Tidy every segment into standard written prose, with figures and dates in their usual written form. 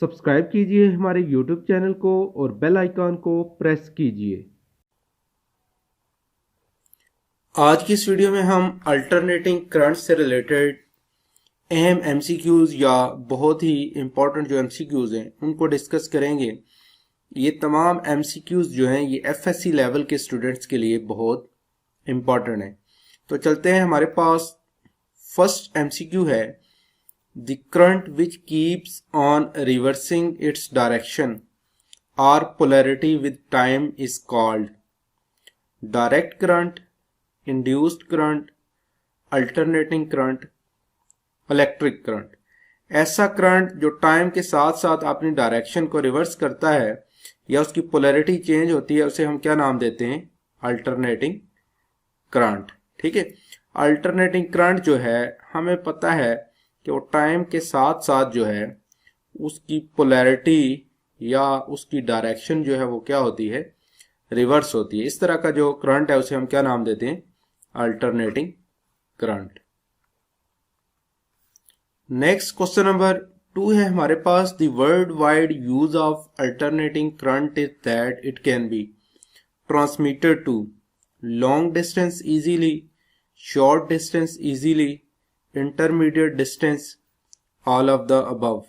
Subscribe कीजिए हमारे YouTube channel को और बेल आइकॉन को प्रेस कीजिए। आज की इस वीडियो में हम अल्टरनेटिंग करंट से रिलेटेड अहम एमसीक्यूज या बहुत ही इम्पोर्टेंट जो एमसीक्यूज हैं उनको डिस्कस करेंगे। ये तमाम एमसीक्यूज जो हैं ये एफएससी लेवल के स्टूडेंट्स के लिए बहुत इम्पोर्टेंट है। तो चलते हैं, हमारे पास फर्स्ट एमसीक्यू है, the current which keeps on reversing its direction और polarity with time is called direct current, induced current, alternating current, electric current. ऐसा करंट जो टाइम के साथ साथ अपनी डायरेक्शन को रिवर्स करता है या उसकी पोलैरिटी चेंज होती है, उसे हम क्या नाम देते हैं? Alternating current. ठीक है, अल्टरनेटिंग करंट जो है हमें पता है कि वो टाइम के साथ साथ जो है उसकी पोलैरिटी या उसकी डायरेक्शन जो है वो क्या होती है? रिवर्स होती है। इस तरह का जो करंट है उसे हम क्या नाम देते हैं? Alternating current. Next question number 2 है हमारे पास, the world wide use of alternating current is that it can be transmitted to long distance easily, short distance easily, intermediate distance, all of the above.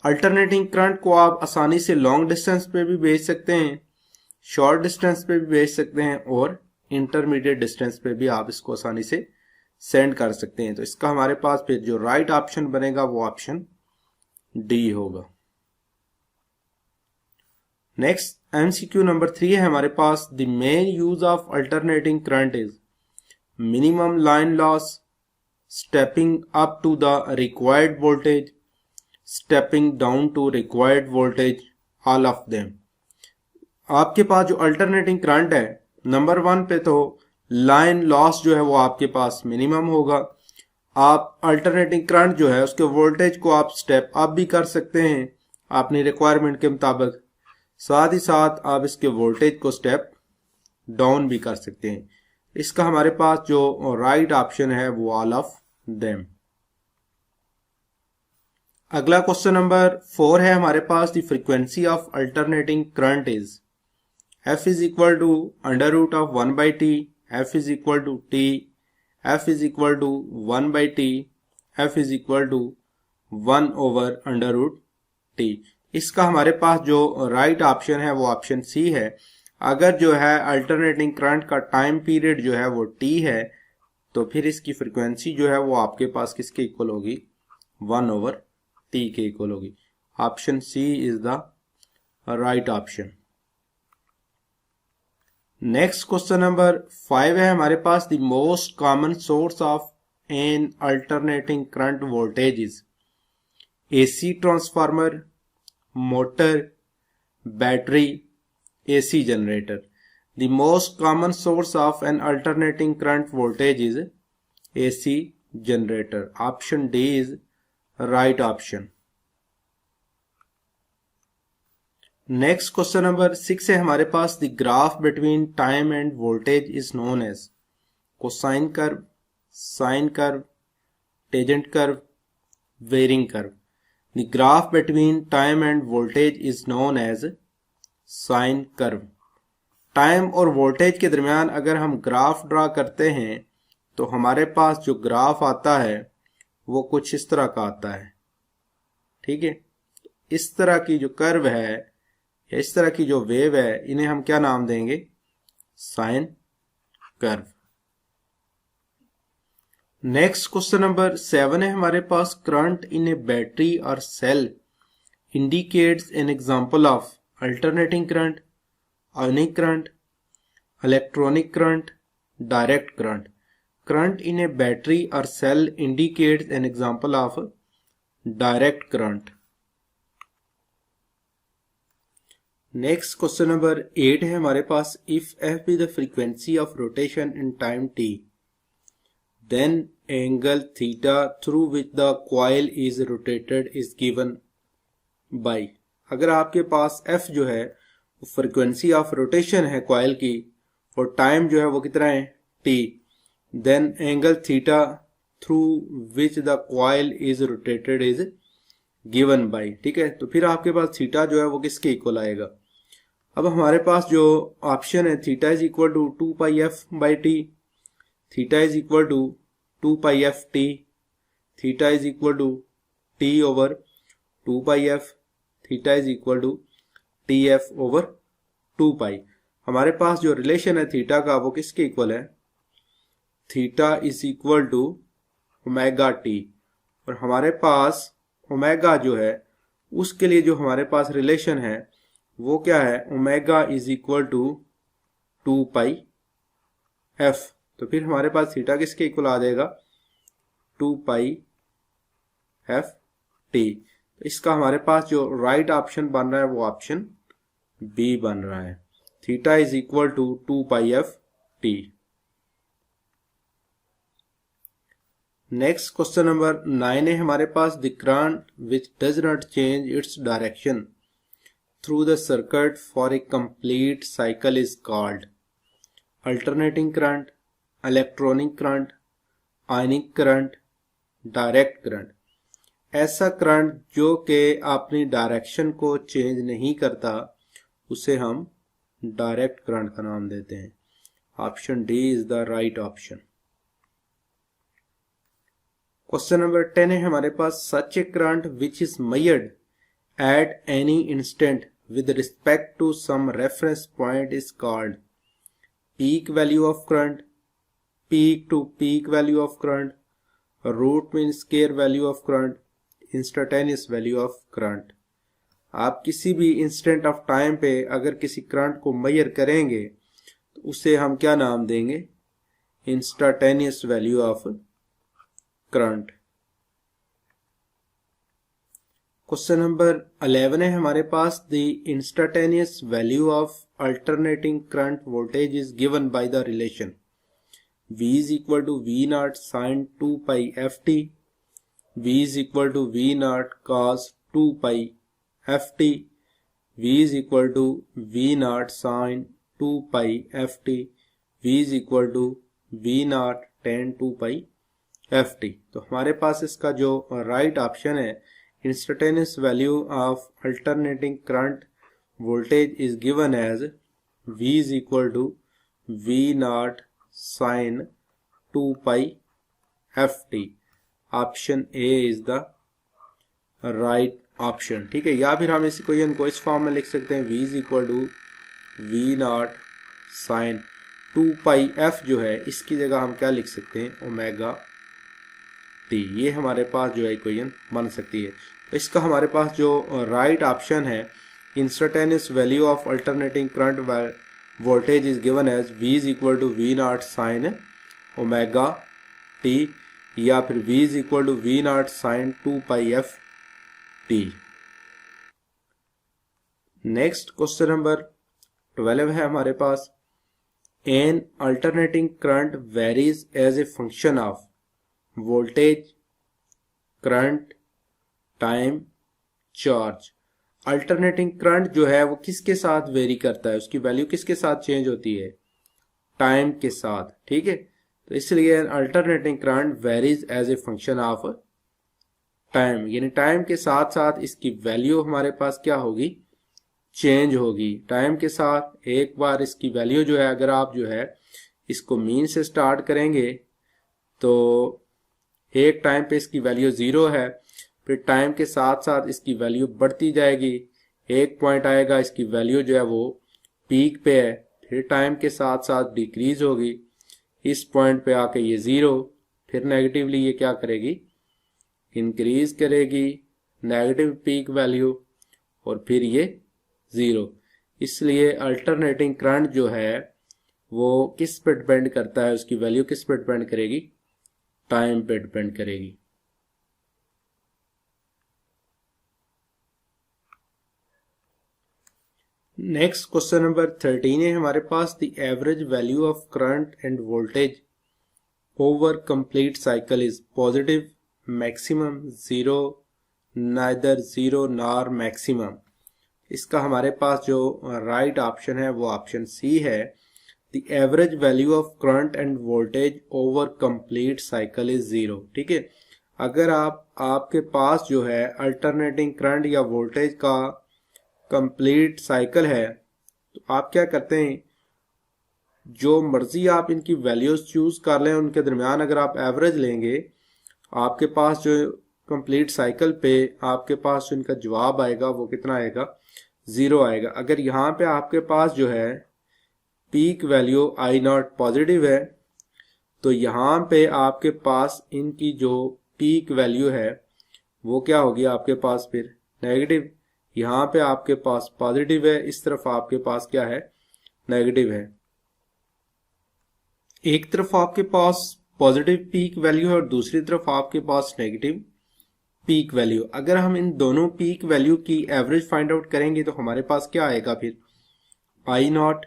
Alternating current को आप आसानी से long distance पे भी भेज सकते हैं, शॉर्ट डिस्टेंस पे भी भेज सकते हैं और इंटरमीडिएट डिस्टेंस पे भी आप इसको आसानी से सेंड कर सकते हैं। तो इसका हमारे पास फिर जो राइट ऑप्शन बनेगा वो ऑप्शन डी होगा। नेक्स्ट एमसीक्यू नंबर 3 है हमारे पास, the main use of alternating current is minimum line loss, stepping up to the required voltage, stepping down to required voltage, all of them. आपके पास जो alternating current है, number 1 पे तो लाइन लॉस जो है वो आपके पास मिनिमम होगा। आप अल्टरनेटिंग करंट जो है उसके वोल्टेज को आप स्टेप अप भी कर सकते हैं अपनी रिक्वायरमेंट के मुताबिक, साथ ही साथ आप इसके वोल्टेज को स्टेप डाउन भी कर सकते हैं। इसका हमारे पास जो राइट ऑप्शन है वो ऑल ऑफ देम। अगला क्वेश्चन नंबर 4 है हमारे पास, the frequency of alternating current is F is equal to under root of 1 by T, F is equal to T, F is equal to 1 by T, F is equal to 1 over under root T। इसका हमारे पास जो right option है वो option C है। अगर जो है अल्टरनेटिंग करंट का टाइम पीरियड जो है वो T है तो फिर इसकी फ्रीक्वेंसी जो है वो आपके पास किसके इक्वल होगी? 1 over T के इक्वल होगी। Option C is the right option. Next question number 5 है हमारे पास, the most common source of an alternating current voltage is AC transformer, motor, battery, AC generator. The most common source of an alternating current voltage is AC generator. Option D is right option. Next question number 6 है हमारे पास, the graph between time and voltage is known as cosine curve, sign curve, tangent curve, varying curve. The graph between time and voltage is known as sine curve. Time और voltage के दरमियान अगर हम graph draw करते हैं तो हमारे पास जो ग्राफ आता है वो कुछ इस तरह का आता है। ठीक है, इस तरह की जो कर्व है, इस तरह की जो वेव है, इन्हें हम क्या नाम देंगे? Sine curve. Next question number 7 है हमारे पास, करंट इन ए बैटरी और cell indicates an example of alternating current, ionic current, electronic current, direct current. Current in a battery और cell indicates an example of direct current. Next question number 8 है हमारे पास, if f is the frequency of rotation in time t, then angle theta through which the coil is rotated is given by। अगर आपके पास f जो है वो frequency of rotation है coil की और टाइम जो है वो कितना है? t, then angle theta through which the coil is rotated is given by, ठीक है। तो फिर आपके पास थीटा जो है वो किसके इक्वल आएगा। अब हमारे पास जो ऑप्शन है theta is equal to 2πf/t, theta is equal to 2πf/t, theta is equal to t/2πf, theta is equal to tf/2π। हमारे पास जो रिलेशन है थीटा का वो किसके इक्वल है, theta is equal to omega t, और हमारे पास ओमेगा जो है उसके लिए जो हमारे पास रिलेशन है वो क्या है, omega is equal to 2πf। तो फिर हमारे पास थीटा किसके इक्वल आ जाएगा, 2πft। तो इसका हमारे पास जो राइट ऑप्शन बन रहा है वो ऑप्शन बी बन रहा है, theta is equal to 2πft। Next question number 9 है हमारे पास, the current which does not change its direction through the circuit for a complete cycle is called alternating current, electronic current, ionic current, direct current. ऐसा current जो कि अपनी direction को change नहीं करता उसे हम डायरेक्ट करंट का नाम देते हैं। Option D is the right option. Question number 10 है हमारे पास, such a current which is measured at any instant with respect to some reference point is called peak value of current, peak to peak value of current, root mean square value of current, instantaneous value of current. आप किसी भी instant of time पे अगर किसी current को major करेंगे तो उसे हम क्या नाम देंगे, instantaneous value of current. Question number 11 है हमारे पास, the instantaneous value of alternating current voltage is given by the relation V is equal to V naught sin 2πft, V is equal to V naught cos 2πft, V is equal to V naught sin 2πft, V is equal to V naught tan 2πft। तो हमारे पास इसका जो right option है, instantaneous value of alternating current voltage is given as V is equal to V naught sin 2πft। Option A is the right option, ठीक है। या फिर हम इस इक्वेशन को इस फॉर्म में लिख सकते हैं, v is equal to V naught sine 2πf जो है इसकी जगह हम क्या लिख सकते हैं, ओमेगा टी। ये हमारे पास जो है इक्वेशन बन सकती है। तो इसका हमारे पास जो राइट ऑप्शन है, instantaneous value of alternating current voltage is given as V is equal to V naught sine omega t, या फिर V is equal to V naught sine 2πft। Next question number 12 है हमारे पास, an alternating current varies as a function of voltage, current, time, charge. Alternating current जो है वो किसके साथ वेरी करता है, उसकी वैल्यू किसके साथ चेंज होती है, टाइम के साथ, ठीक है। तो इसलिए alternating current varies as a function of time, यानी टाइम के साथ साथ इसकी वैल्यू हमारे पास क्या होगी, चेंज होगी। टाइम के साथ एक बार इसकी वैल्यू जो है, अगर आप जो है इसको मीन से स्टार्ट करेंगे तो एक टाइम पे इसकी वैल्यू 0 है, फिर टाइम के साथ साथ इसकी वैल्यू बढ़ती जाएगी, एक पॉइंट आएगा इसकी वैल्यू जो है वो पीक पे है, फिर टाइम के साथ साथ डिक्रीज होगी, इस पॉइंट पे आके ये 0, फिर नेगेटिवली ये क्या करेगी, इंक्रीज करेगी, नेगेटिव पीक वैल्यू, और फिर ये 0। इसलिए अल्टरनेटिंग करंट जो है वो किस पे डिपेंड करता है, उसकी वैल्यू किस पे डिपेंड करेगी, टाइम पे डिपेंड करेगी। नेक्स्ट क्वेश्चन नंबर 13 है हमारे पास, the average value of current and voltage over complete cycle is positive, maximum, zero, neither zero nor maximum. इसका हमारे पास जो राइट ऑप्शन है वो ऑप्शन सी है, the average value of current and voltage over complete cycle is 0, ठीक है। अगर आप आपके पास जो है अल्टरनेटिंग करंट या वोल्टेज का कंप्लीट साइकिल है, तो आप क्या करते हैं, जो मर्जी आप इनकी वैल्यूज चूज कर लें, उनके दरमियान अगर आप एवरेज लेंगे, आपके पास जो कंप्लीट साइकिल पे आपके पास जो इनका जवाब आएगा वो कितना आएगा, 0 आएगा। अगर यहाँ पे आपके पास जो है पीक वैल्यू I0 पॉजिटिव है, तो यहाँ पे आपके पास इनकी जो पीक वैल्यू है वो क्या होगी, आपके पास फिर नेगेटिव। यहाँ पे आपके पास पॉजिटिव है, इस तरफ आपके पास क्या है, नेगेटिव है। एक तरफ आपके पास पॉजिटिव पीक वैल्यू है और दूसरी तरफ आपके पास नेगेटिव पीक वैल्यू। अगर हम इन दोनों पीक वैल्यू की एवरेज फाइंड आउट करेंगे तो हमारे पास क्या आएगा फिर, I0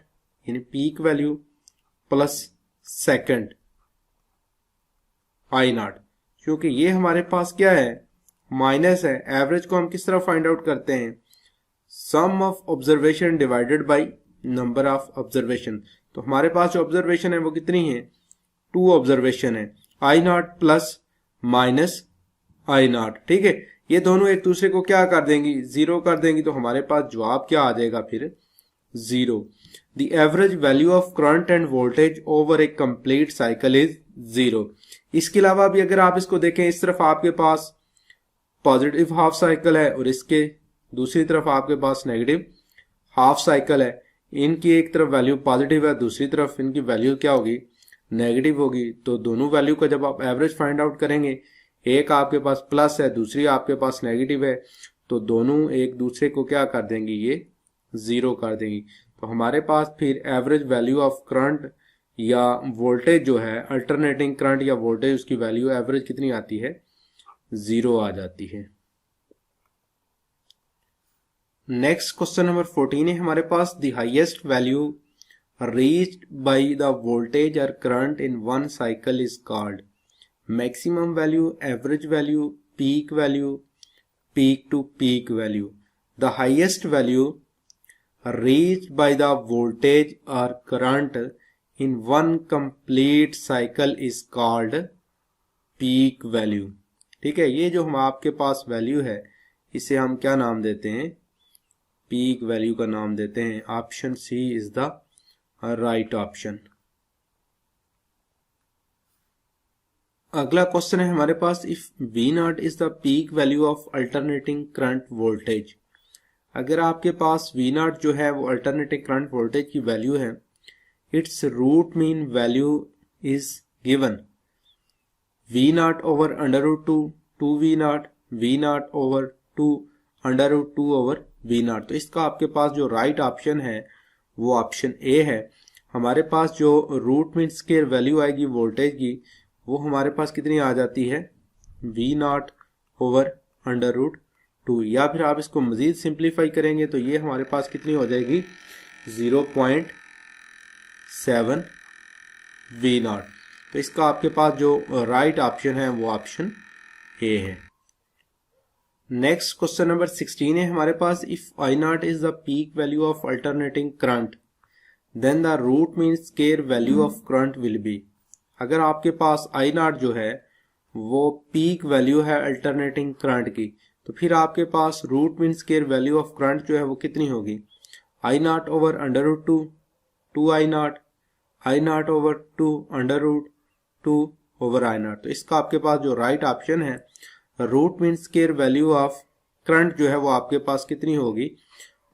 यानी peak value plus second I0, क्योंकि ये हमारे पास क्या है, माइनस है। एवरेज को हम किस तरह फाइंड आउट करते हैं, sum of observation divided by number of observation. तो हमारे पास जो ऑब्जर्वेशन है वो कितनी है, 2 ऑब्जर्वेशन है, I0 प्लस माइनस I0। ठीक है, ये दोनों एक दूसरे को क्या कर देंगी, 0 कर देंगी। तो हमारे पास जवाब क्या आ जाएगा फिर, 0। The average value of current and voltage over A complete cycle is 0। इसके अलावा भी अगर आप इसको देखें, इस तरफ आपके पास पॉजिटिव हाफ साइकिल है और इसके दूसरी तरफ आपके पास नेगेटिव हाफ साइकिल है। इनकी एक तरफ वैल्यू पॉजिटिव है, दूसरी तरफ इनकी वैल्यू क्या होगी, नेगेटिव होगी। तो दोनों वैल्यू का जब आप एवरेज फाइंड आउट करेंगे, एक आपके पास प्लस है, दूसरी आपके पास नेगेटिव है, तो दोनों एक दूसरे को क्या कर देंगी, ये 0 कर देंगी। तो हमारे पास फिर एवरेज वैल्यू ऑफ करंट या वोल्टेज जो है, अल्टरनेटिंग करंट या वोल्टेज, उसकी वैल्यू एवरेज कितनी आती है, 0 आ जाती है। नेक्स्ट क्वेश्चन नंबर 14 है हमारे पास, the highest value reached by the voltage or current in one cycle is called maximum value, average value, peak value, peak to peak value. The highest value reached by the voltage or current in one complete cycle is called peak value। ठीक है, ये जो हम आपके पास value है, इसे हम क्या नाम देते हैं, पीक वैल्यू का नाम देते हैं। Option C is the right option. अगला क्वेश्चन है हमारे पास, if V0 is the peak value of alternating current voltage. अगर आपके पास V0 जो है वो अल्टरनेटिंग करंट वोल्टेज की वैल्यू है, its root mean value is given V0 over √2 2V0, V0 over 2 √2 over V0। तो इसका आपके पास जो राइट ऑप्शन है वो ऑप्शन ए है। हमारे पास जो रूट मीन स्क्वायर वैल्यू आएगी वोल्टेज की, वो हमारे पास कितनी आ जाती है, V0 ओवर √2। या फिर आप इसको मजीद सिंप्लीफाई करेंगे तो ये हमारे पास कितनी हो जाएगी, 0.7 V0। तो इसका आपके पास जो राइट ऑप्शन है वो ऑप्शन ए है। नेक्स्ट क्वेश्चन नंबर 16 है हमारे पास, if I0 is the peak value of alternating current then the root mean square value of current will be. अगर आपके पास I0 जो है वो पीक वैल्यू है अल्टरनेटिंग करंट की, तो फिर आपके पास root mean square value of current जो है वो कितनी होगी, I0 over √2 2I0, I0 over 2 √2 over I0। तो इसका आपके पास जो राइट ऑप्शन है, root mean square value of current जो है वो आपके पास कितनी होगी,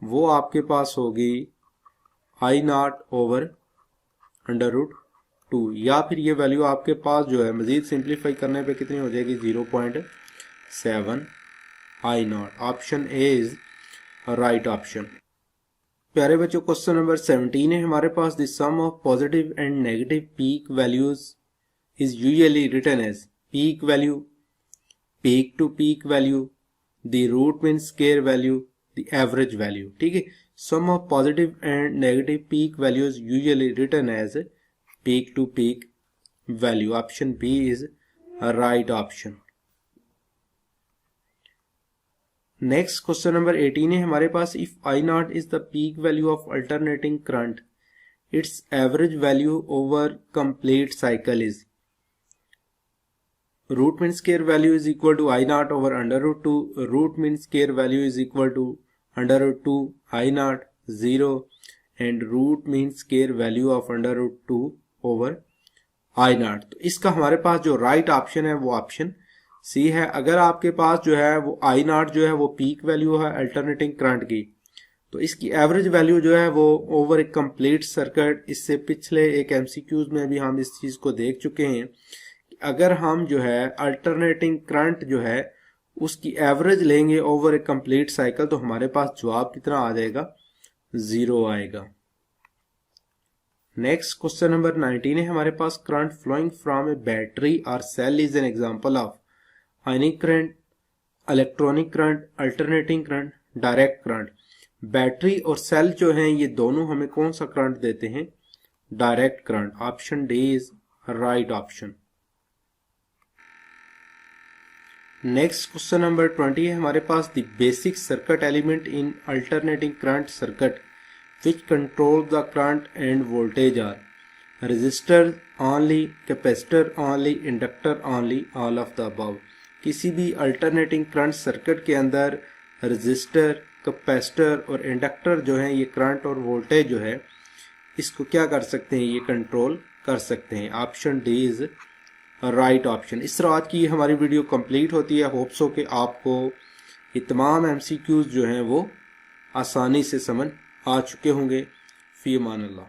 वो आपके पास होगी I0 ओवर √2। या फिर ये वैल्यू आपके पास जो है मजीद सिंप्लीफाई करने पे कितनी हो जाएगी, 0.7 I0। Option A is right option. प्यारे बच्चों, क्वेश्चन नंबर 17 है हमारे पास, the sum of positive and negative peak values is usually written as peak value, peak to peak value, the root mean square value, the average value. ठीक है, sum of positive and negative peak values usually written as peak to peak value. Option B is right option. Next question number 18 है हमारे पास, if I0 is the peak value of alternating current, it's average value over complete cycle is. Root mean square value is equal to I naught over under root two, root mean square value is equal to under root two I naught 0 and root mean square value of under root two over I naught. तो इसका हमारे पास जो right option है वो option C है। अगर आपके पास जो है वो आई नॉट जो है वो पीक वैल्यू है अल्टरनेटिंग करंट की, तो इसकी एवरेज वैल्यू जो है वो ओवर ए कंप्लीट सर्किट, इससे पिछले एक एमसीक्यूज में भी हम इस चीज को देख चुके हैं। अगर हम जो है अल्टरनेटिंग करंट जो है उसकी एवरेज लेंगे ओवर ए कंप्लीट साइकिल, तो हमारे पास जवाब कितना आ जाएगा, 0 आएगा। नेक्स्ट क्वेश्चन नंबर 19 है हमारे पास, current flowing from a battery और cell is an example of ionic current, electronic current, alternating current, direct current. Battery और सेल जो हैं ये दोनों हमें कौन सा करंट देते हैं, direct current. Option D is right option. Next question number 20 है हमारे पास, the basic circuit element in alternating current circuit which control the current and voltage are resistor only, capacitor only, inductor only, all of the above। किसी भी alternating current circuit के अंदर register, capacitor और inductor जो है ये current और voltage जो है इसको क्या कर सकते हैं, ये कंट्रोल कर सकते हैं। Option D is right option. इस तरह आज की हमारी वीडियो कंप्लीट होती है। होप्स हो कि आपको ये तमाम एमसीक्यूज जो हैं वो आसानी से समझ आ चुके होंगे। फी अमान अल्लाह।